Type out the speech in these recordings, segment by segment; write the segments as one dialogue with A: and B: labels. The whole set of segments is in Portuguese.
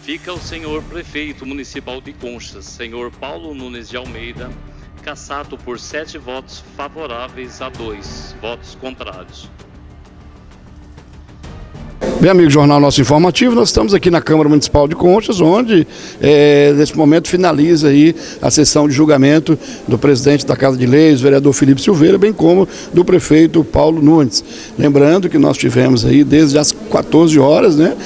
A: Fica o senhor prefeito municipal de Conchas, senhor Paulo Nunes de Almeida, cassado por 7 votos favoráveis a 2 votos contrários.
B: Bem, amigo Jornal Nosso Informativo, nós estamos aqui na Câmara Municipal de Conchas, onde, nesse momento, finaliza aí a sessão de julgamento do presidente da Casa de Leis, o vereador Felipe Silveira, bem como do prefeito Paulo Nunes. Lembrando que nós tivemos aí desde as 14 horas, né,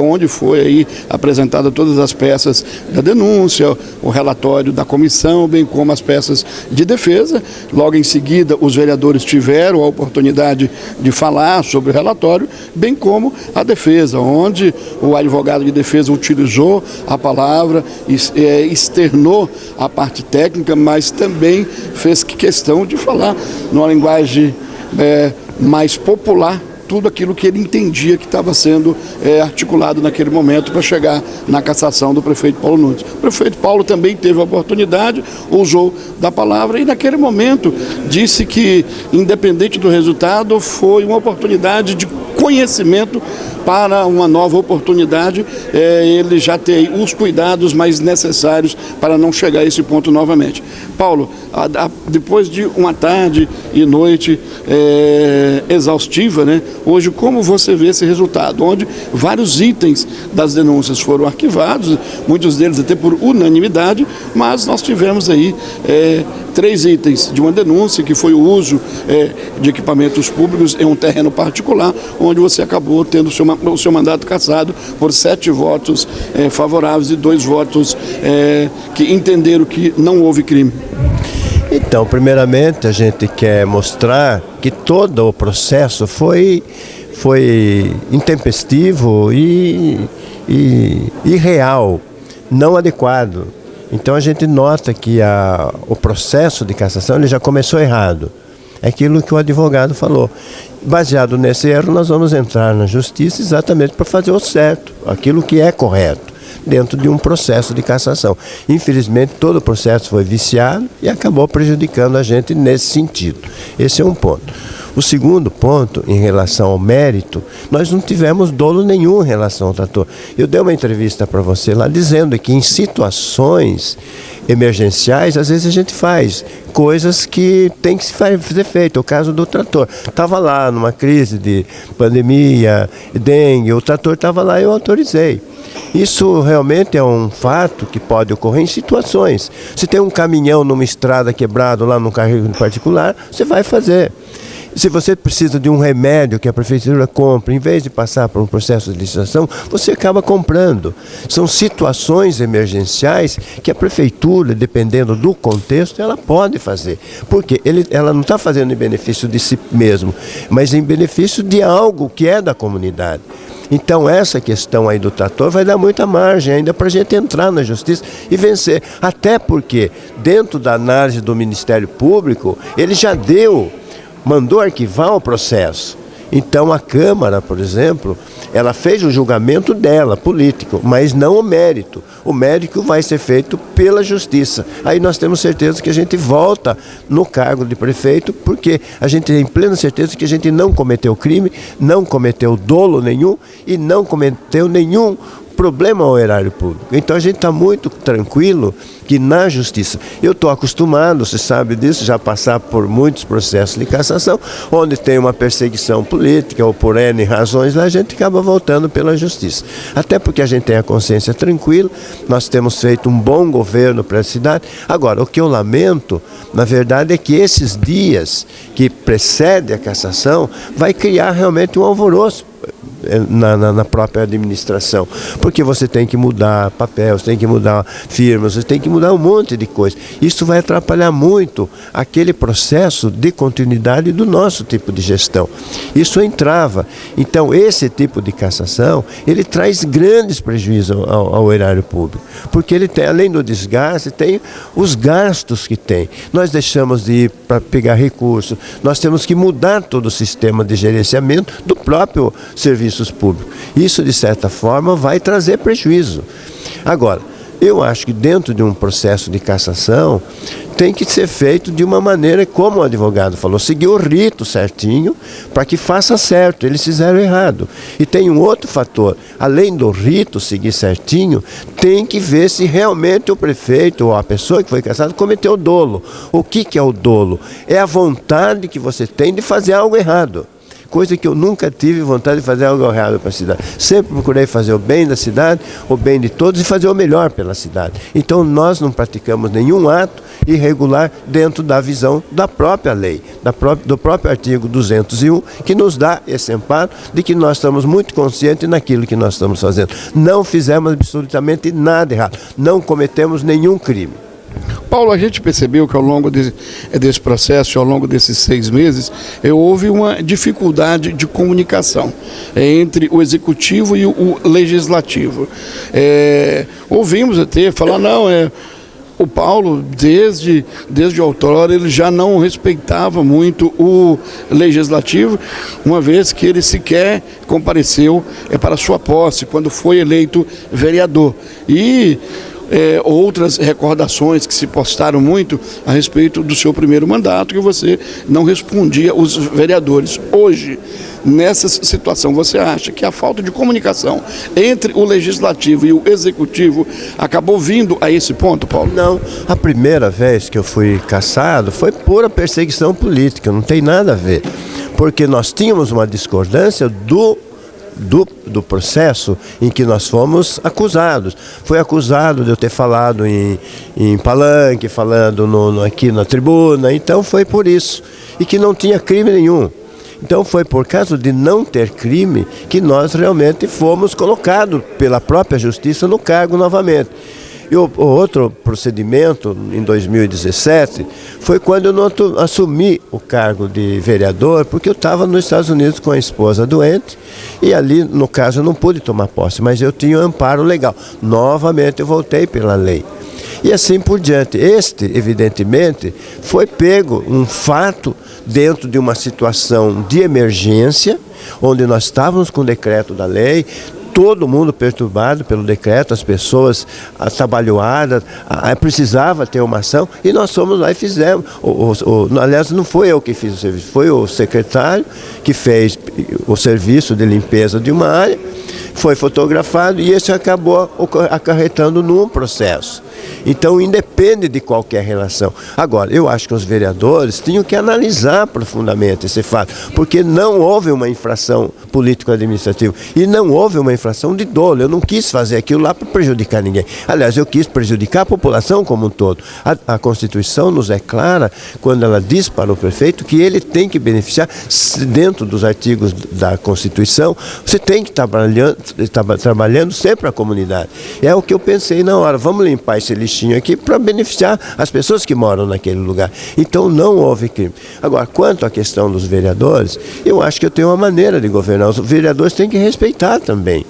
B: onde foi aí apresentada todas as peças da denúncia, o relatório da comissão, bem como as peças de defesa. Logo em seguida, os vereadores tiveram a oportunidade de falar sobre o relatório, bem como a defesa, onde o advogado de defesa utilizou a palavra, externou a parte técnica, mas também fez questão de falar numa linguagem mais popular tudo aquilo que ele entendia que estava sendo articulado naquele momento para chegar na cassação do prefeito Paulo Nunes. O prefeito Paulo também teve a oportunidade, usou da palavra e naquele momento disse que, independente do resultado, foi uma oportunidade de conhecimento para uma nova oportunidade, ele já tem os cuidados mais necessários para não chegar a esse ponto novamente. Paulo, depois de uma tarde e noite exaustiva, né, hoje como você vê esse resultado, onde vários itens das denúncias foram arquivados, muitos deles até por unanimidade, mas nós tivemos aí 3 itens de uma denúncia, que foi o uso de equipamentos públicos em um terreno particular, onde você acabou tendo o seu mandato cassado por 7 votos favoráveis e 2 votos que entenderam que não houve crime.
C: Então, primeiramente, a gente quer mostrar que todo o processo foi intempestivo e irreal, não adequado. Então a gente nota que o processo de cassação ele já começou errado. É aquilo que o advogado falou. Baseado nesse erro, nós vamos entrar na justiça exatamente para fazer o certo, aquilo que é correto, dentro de um processo de cassação. Infelizmente, todo o processo foi viciado e acabou prejudicando a gente nesse sentido. Esse é um ponto. O segundo ponto, em relação ao mérito, nós não tivemos dolo nenhum em relação ao trator. Eu dei uma entrevista para você lá dizendo que em situações emergenciais, às vezes a gente faz coisas que tem que ser feito. O caso do trator. Estava lá numa crise de pandemia, dengue, o trator estava lá e eu autorizei. Isso realmente é um fato que pode ocorrer em situações. Se tem um caminhão numa estrada quebrado lá num carrinho particular, você vai fazer. Se você precisa de um remédio que a prefeitura compra, em vez de passar por um processo de licitação, você acaba comprando. São situações emergenciais que a prefeitura, dependendo do contexto, ela pode fazer. Porque ela não está fazendo em benefício de si mesmo, mas em benefício de algo que é da comunidade. Então essa questão aí do trator vai dar muita margem ainda para a gente entrar na justiça e vencer. Até porque, dentro da análise do Ministério Público, ele já mandou arquivar o processo. Então a Câmara, por exemplo, ela fez o julgamento dela, político, mas não o mérito. O mérito vai ser feito pela Justiça. Aí nós temos certeza que a gente volta no cargo de prefeito, porque a gente tem plena certeza que a gente não cometeu crime, não cometeu dolo nenhum e não cometeu nenhum problema ao erário público. Então a gente está muito tranquilo que na justiça, eu estou acostumado, você sabe disso, já passar por muitos processos de cassação, onde tem uma perseguição política ou por N razões, lá a gente acaba voltando pela justiça. Até porque a gente tem a consciência tranquila, nós temos feito um bom governo para a cidade. Agora, o que eu lamento, na verdade, é que esses dias que precedem a cassação vai criar realmente um alvoroço na própria administração, porque você tem que mudar papel, você tem que mudar firmas, você tem que mudar um monte de coisa. Isso vai atrapalhar muito aquele processo de continuidade do nosso tipo de gestão. Isso entrava. Então esse tipo de cassação, ele traz grandes prejuízos ao erário público, porque ele tem, além do desgaste, tem os gastos que tem. Nós deixamos de ir para pegar recursos, nós temos que mudar todo o sistema de gerenciamento do próprio serviços públicos. Isso, de certa forma, vai trazer prejuízo. Agora, eu acho que dentro de um processo de cassação, tem que ser feito de uma maneira, como o advogado falou, seguir o rito certinho para que faça certo. Eles fizeram errado. E tem um outro fator, além do rito seguir certinho, tem que ver se realmente o prefeito ou a pessoa que foi cassada cometeu dolo. O que é o dolo? É a vontade que você tem de fazer algo errado. Coisa que eu nunca tive vontade de fazer algo errado para a cidade. Sempre procurei fazer o bem da cidade, o bem de todos e fazer o melhor pela cidade. Então nós não praticamos nenhum ato irregular dentro da visão da própria lei, do próprio artigo 201, que nos dá esse amparo de que nós estamos muito conscientes naquilo que nós estamos fazendo. Não fizemos absolutamente nada errado, não cometemos nenhum crime.
B: Paulo, a gente percebeu que ao longo desse processo, ao longo desses 6 meses, houve uma dificuldade de comunicação entre o executivo e o legislativo. Ouvimos até falar, o Paulo, desde outrora, ele já não respeitava muito o legislativo, uma vez que ele sequer compareceu para sua posse, quando foi eleito vereador. E outras recordações que se postaram muito a respeito do seu primeiro mandato, que você não respondia os vereadores. Hoje, nessa situação, você acha que a falta de comunicação entre o legislativo e o executivo acabou vindo a esse ponto, Paulo?
C: Não, a primeira vez que eu fui cassado foi pura perseguição política, não tem nada a ver, porque nós tínhamos uma discordância do processo em que nós fomos acusados. Foi acusado de eu ter falado em palanque, falando aqui na tribuna, então foi por isso. E que não tinha crime nenhum. Então foi por causa de não ter crime que nós realmente fomos colocados pela própria justiça no cargo novamente. E o outro procedimento, em 2017, foi quando eu não assumi o cargo de vereador, porque eu estava nos Estados Unidos com a esposa doente, e ali, no caso, eu não pude tomar posse, mas eu tinha um amparo legal. Novamente eu voltei pela lei. E assim por diante. Evidentemente, foi pego um fato dentro de uma situação de emergência, onde nós estávamos com o decreto da lei, todo mundo perturbado pelo decreto, as pessoas atabalhoadas, precisava ter uma ação, e nós fomos lá e fizemos. Aliás, não foi eu que fiz o serviço, foi o secretário que fez o serviço de limpeza de uma área, foi fotografado e isso acabou acarretando num processo. Então, independe de qualquer relação. Agora, eu acho que os vereadores tinham que analisar profundamente esse fato, porque não houve uma infração político-administrativa e não houve uma infração de dolo. Eu não quis fazer aquilo lá para prejudicar ninguém. Aliás, eu quis prejudicar a população como um todo. A Constituição nos é clara quando ela diz para o prefeito que ele tem que beneficiar, dentro dos artigos da Constituição, você tem que estar trabalhando sempre a comunidade. É o que eu pensei na hora, vamos limpar esse lixinho aqui para beneficiar as pessoas que moram naquele lugar. Então não houve crime. Agora, quanto à questão dos vereadores, eu acho que eu tenho uma maneira de governar. Os vereadores têm que respeitar também.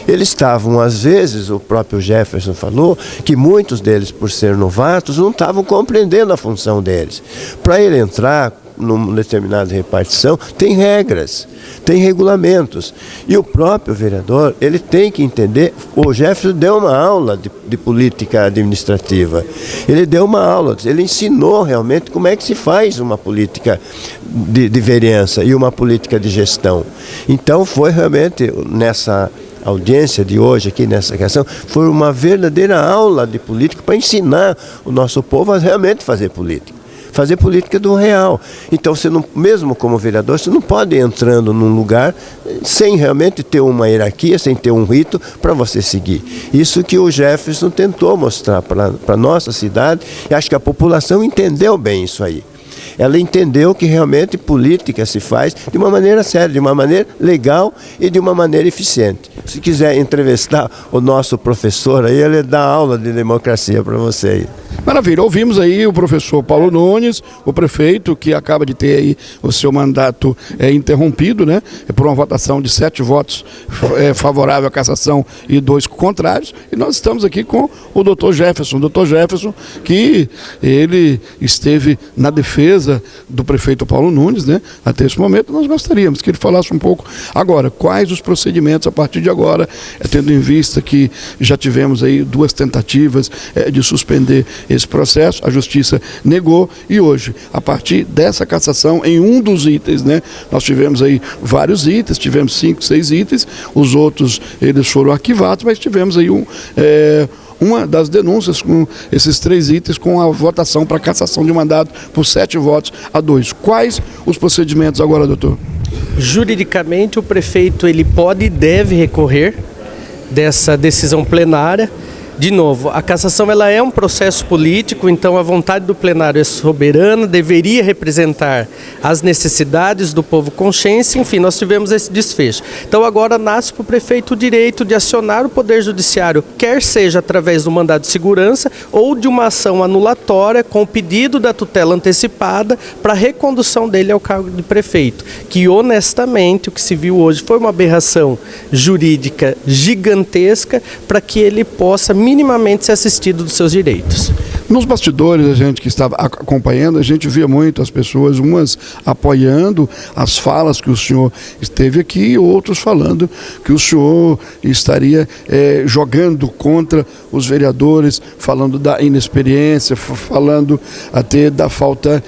C: Eles estavam, às vezes, o próprio Jefferson falou, que muitos deles, por ser novatos, não estavam compreendendo a função deles. Para ele entrar numa determinada repartição, tem regras, tem regulamentos. E o próprio vereador, ele tem que entender, o Jefferson deu uma aula de política administrativa, ele deu uma aula, ele ensinou realmente como é que se faz uma política de vereança e uma política de gestão. Então foi realmente nessa audiência de hoje aqui nessa questão, foi uma verdadeira aula de política para ensinar o nosso povo a realmente fazer política do real. Então, você não, mesmo como vereador, você não pode ir entrando num lugar sem realmente ter uma hierarquia, sem ter um rito para você seguir. Isso que o Jefferson tentou mostrar para a nossa cidade, e acho que a população entendeu bem isso aí. Ela entendeu que realmente política se faz de uma maneira séria, de uma maneira legal e de uma maneira eficiente. Se quiser entrevistar o nosso professor aí, ele dá aula de democracia para você aí.
B: Maravilha, ouvimos aí o professor Paulo Nunes, o prefeito que acaba de ter aí o seu mandato interrompido, né, por uma votação de 7 votos favorável à cassação e 2 contrários, e nós estamos aqui com o doutor Jefferson, que ele esteve na defesa do prefeito Paulo Nunes, né, até esse momento. Nós gostaríamos que ele falasse um pouco agora, quais os procedimentos a partir de agora, tendo em vista que já tivemos aí 2 tentativas de suspender esse processo, a Justiça negou e hoje, a partir dessa cassação, em um dos itens, né, nós tivemos aí vários itens, tivemos 5, 6 itens, os outros eles foram arquivados, mas tivemos aí uma das denúncias com esses 3 itens com a votação para cassação de mandato por 7 votos a 2. Quais os procedimentos agora, doutor?
D: Juridicamente, o prefeito ele pode e deve recorrer dessa decisão plenária. De novo, a cassação ela é um processo político, então a vontade do plenário é soberana, deveria representar as necessidades do povo consciente, enfim, nós tivemos esse desfecho. Então agora nasce para o prefeito o direito de acionar o Poder Judiciário, quer seja através do mandado de segurança ou de uma ação anulatória com o pedido da tutela antecipada para a recondução dele ao cargo de prefeito, que honestamente o que se viu hoje foi uma aberração jurídica gigantesca para que ele possa minimamente ser assistido dos seus direitos.
B: Nos bastidores, a gente que estava acompanhando, a gente via muito as pessoas, umas apoiando as falas que o senhor esteve aqui e outros falando que o senhor estaria jogando contra os vereadores, falando da inexperiência, falando até da falta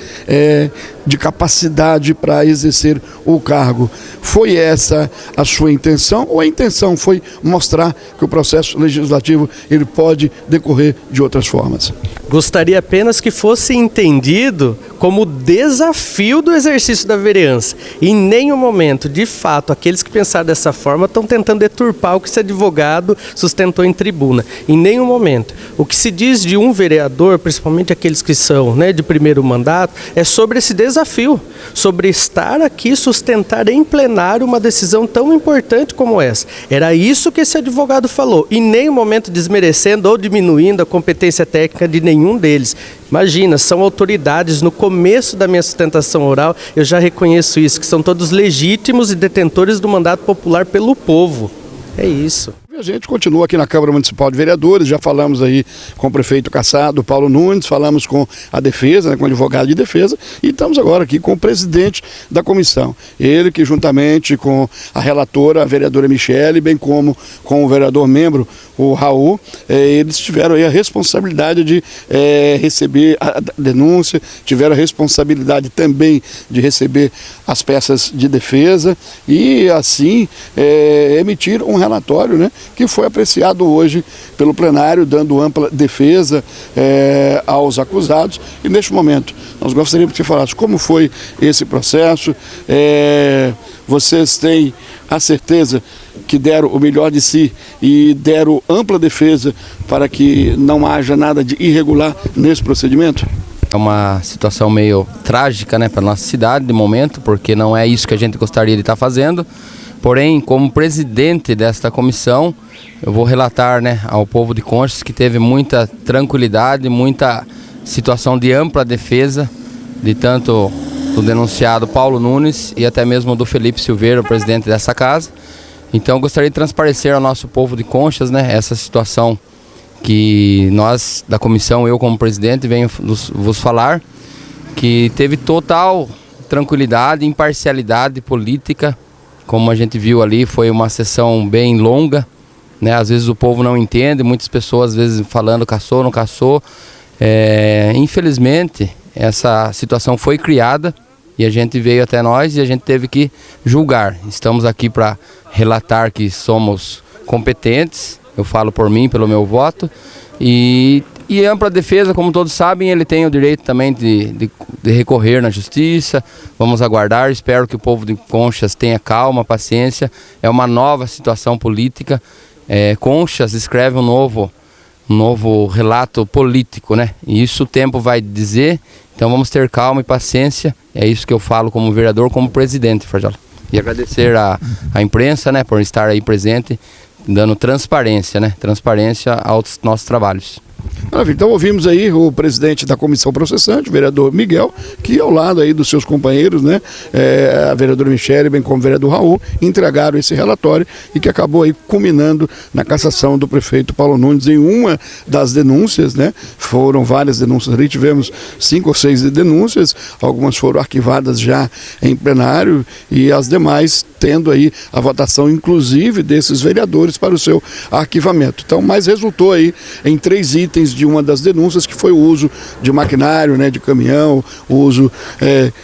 B: de capacidade para exercer o cargo. Foi essa a sua intenção ou a intenção foi mostrar que o processo legislativo ele pode decorrer de outras formas?
D: Gostaria apenas que fosse entendido como desafio do exercício da vereança. Em nenhum momento, de fato, aqueles que pensaram dessa forma estão tentando deturpar o que esse advogado sustentou em tribuna. Em nenhum momento. O que se diz de um vereador, principalmente aqueles que são de primeiro mandato, é sobre esse desafio, sobre estar aqui, sustentar em plenário uma decisão tão importante como essa. Era isso que esse advogado falou. Em nenhum momento desmerecendo ou diminuindo a competência técnica de nenhum deles. Imagina, são autoridades, no começo da minha sustentação oral, eu já reconheço isso, que são todos legítimos e detentores do mandato popular pelo povo. É isso.
B: A gente continua aqui na Câmara Municipal de Vereadores, já falamos aí com o prefeito Cassado, Paulo Nunes, falamos com a defesa, com o advogado de defesa, e estamos agora aqui com o presidente da comissão. Ele que juntamente com a relatora, a vereadora Michele, bem como com o vereador membro, o Raul, eles tiveram aí a responsabilidade de receber a denúncia, tiveram a responsabilidade também de receber as peças de defesa e assim emitir um relatório, né, que foi apreciado hoje pelo plenário, dando ampla defesa aos acusados. E neste momento, nós gostaríamos que você falasse como foi esse processo. Vocês têm a certeza que deram o melhor de si e deram ampla defesa para que não haja nada de irregular nesse procedimento?
E: É uma situação meio trágica, né, para a nossa cidade de momento, porque não é isso que a gente gostaria de estar fazendo. Porém, como presidente desta comissão, eu vou relatar, né, ao povo de Conchas que teve muita tranquilidade, muita situação de ampla defesa, de tanto do denunciado Paulo Nunes e até mesmo do Felipe Silveira, o presidente dessa casa. Então, eu gostaria de transparecer ao nosso povo de Conchas, né, essa situação que nós, da comissão, eu como presidente, venho vos falar, que teve total tranquilidade, imparcialidade política. Como a gente viu ali, foi uma sessão bem longa, né? Às vezes o povo não entende, muitas pessoas às vezes falando cassou, não cassou. Infelizmente, essa situação foi criada e a gente veio até nós e a gente teve que julgar. Estamos aqui para relatar que somos competentes, eu falo por mim, pelo meu voto, e ampla defesa, como todos sabem, ele tem o direito também de recorrer na justiça. Vamos aguardar, espero que o povo de Conchas tenha calma, paciência. É uma nova situação política. Conchas escreve um novo relato político, né? E isso o tempo vai dizer, então vamos ter calma e paciência. É isso que eu falo como vereador, como presidente, Frajola. E agradecer à imprensa, né, por estar aí presente, dando transparência, né? Transparência aos nossos trabalhos.
B: Maravilha. Então ouvimos aí o presidente da comissão processante, o vereador Miguel, que ao lado aí dos seus companheiros, né, a vereadora Michele, bem como o vereador Raul, entregaram esse relatório e que acabou aí culminando na cassação do prefeito Paulo Nunes em uma das denúncias, né? Foram várias denúncias ali, tivemos 5 ou 6 denúncias, algumas foram arquivadas já em plenário e as demais tendo aí a votação inclusive desses vereadores para o seu arquivamento. Então, mas resultou aí em 3 itens de uma das denúncias, que foi o uso de maquinário, né, de caminhão, o uso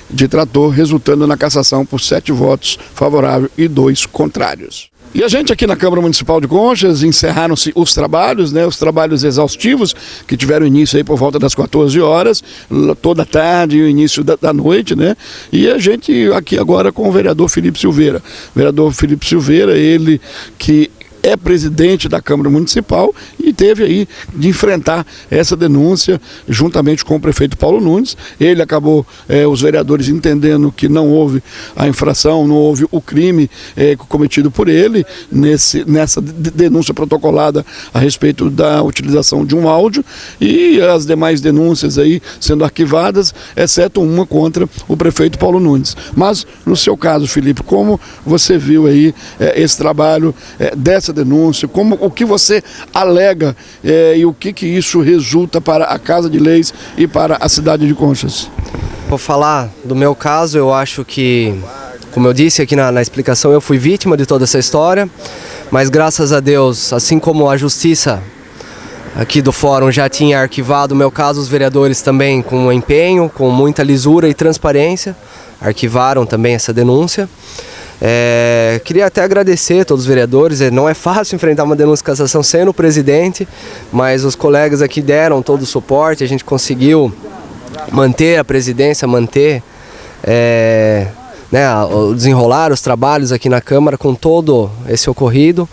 B: de trator, resultando na cassação por 7 votos favoráveis e 2 contrários. E a gente aqui na Câmara Municipal de Conchas, encerraram-se os trabalhos, né, os trabalhos exaustivos, que tiveram início aí por volta das 14 horas, toda a tarde e o início da noite, né, e a gente aqui agora com o vereador Felipe Silveira. Vereador Felipe Silveira, ele que é presidente da Câmara Municipal e teve aí de enfrentar essa denúncia juntamente com o prefeito Paulo Nunes. Ele acabou, os vereadores entendendo que não houve a infração, não houve o crime cometido por ele nessa denúncia protocolada a respeito da utilização de um áudio, e as demais denúncias aí sendo arquivadas, exceto uma contra o prefeito Paulo Nunes. Mas no seu caso, Felipe, como você viu aí esse trabalho dessa denúncia, o que você alega e o que isso resulta para a Casa de Leis e para a cidade de Conchas?
F: Vou falar do meu caso. Eu acho que, como eu disse aqui na explicação, eu fui vítima de toda essa história, mas graças a Deus, assim como a Justiça aqui do Fórum já tinha arquivado o meu caso, os vereadores também, com empenho, com muita lisura e transparência, arquivaram também essa denúncia. Queria até agradecer a todos os vereadores. Não é fácil enfrentar uma denúncia de cassação sendo o presidente, mas os colegas aqui deram todo o suporte, a gente conseguiu manter a presidência, manter desenrolar os trabalhos aqui na Câmara com todo esse ocorrido.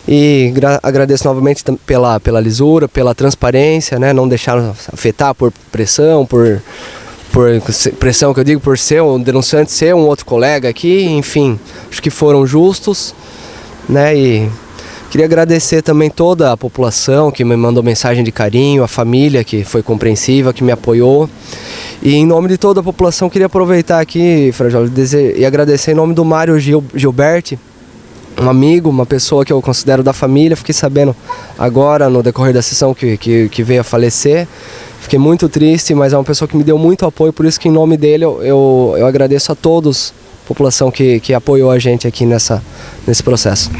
F: E agradeço novamente pela lisura, pela transparência, né? Não deixaram afetar por pressão, por pressão que eu digo, por ser um denunciante, ser um outro colega aqui, enfim, acho que foram justos, né? E queria agradecer também toda a população que me mandou mensagem de carinho, a família que foi compreensiva, que me apoiou. E em nome de toda a população, queria aproveitar aqui, Frajola, e agradecer em nome do Mário Gilberti, um amigo, uma pessoa que eu considero da família. Fiquei sabendo agora, no decorrer da sessão, que veio a falecer. Fiquei muito triste, mas é uma pessoa que me deu muito apoio, por isso que em nome dele eu agradeço a todos, a população que apoiou a gente aqui nesse processo.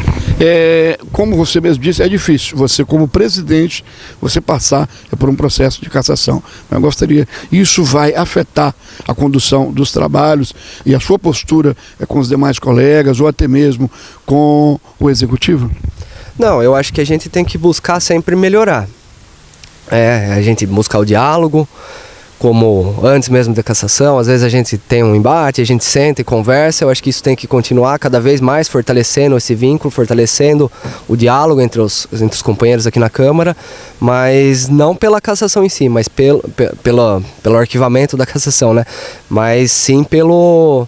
B: Como você mesmo disse, é difícil você, como presidente, você passar por um processo de cassação. Eu gostaria, isso vai afetar a condução dos trabalhos e a sua postura com os demais colegas ou até mesmo com o executivo?
F: Não, eu acho que a gente tem que buscar sempre melhorar. A gente buscar o diálogo, como antes mesmo da cassação. Às vezes a gente tem um embate, a gente senta e conversa. Eu acho que isso tem que continuar cada vez mais, fortalecendo esse vínculo, fortalecendo o diálogo entre os companheiros aqui na Câmara, mas não pela cassação em si, mas pelo arquivamento da cassação, né? Mas sim pelo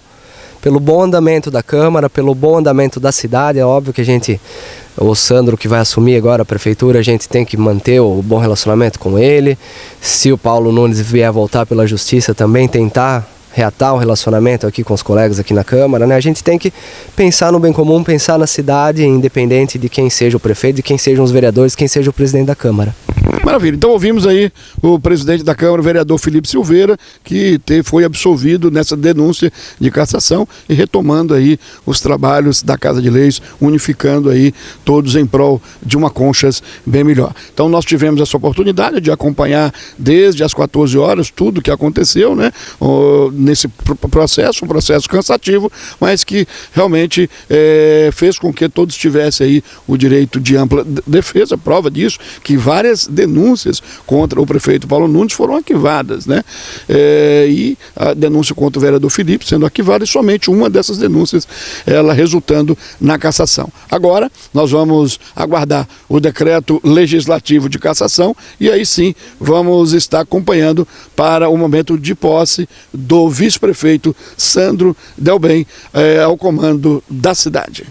F: bom andamento da Câmara, pelo bom andamento da cidade. É óbvio que o Sandro, que vai assumir agora a prefeitura, a gente tem que manter o bom relacionamento com ele. Se o Paulo Nunes vier voltar pela Justiça, também tentar reatar o relacionamento aqui com os colegas aqui na Câmara, né? A gente tem que pensar no bem comum, pensar na cidade, independente de quem seja o prefeito, de quem sejam os vereadores, quem seja o presidente da Câmara.
B: Maravilha, então ouvimos aí o presidente da Câmara, o vereador Felipe Silveira, que foi absolvido nessa denúncia de cassação e retomando aí os trabalhos da Casa de Leis, unificando aí todos em prol de uma Conchas bem melhor. Então nós tivemos essa oportunidade de acompanhar desde as 14 horas tudo que aconteceu, né? Nesse processo, um processo cansativo, mas que realmente fez com que todos tivessem aí o direito de ampla defesa. Prova disso, que várias denúncias contra o prefeito Paulo Nunes foram arquivadas, né? E a denúncia contra o vereador Felipe sendo arquivada, e somente uma dessas denúncias ela resultando na cassação. Agora nós vamos aguardar o decreto legislativo de cassação e aí sim vamos estar acompanhando para o momento de posse do vice-prefeito Sandro Delbem ao comando da cidade.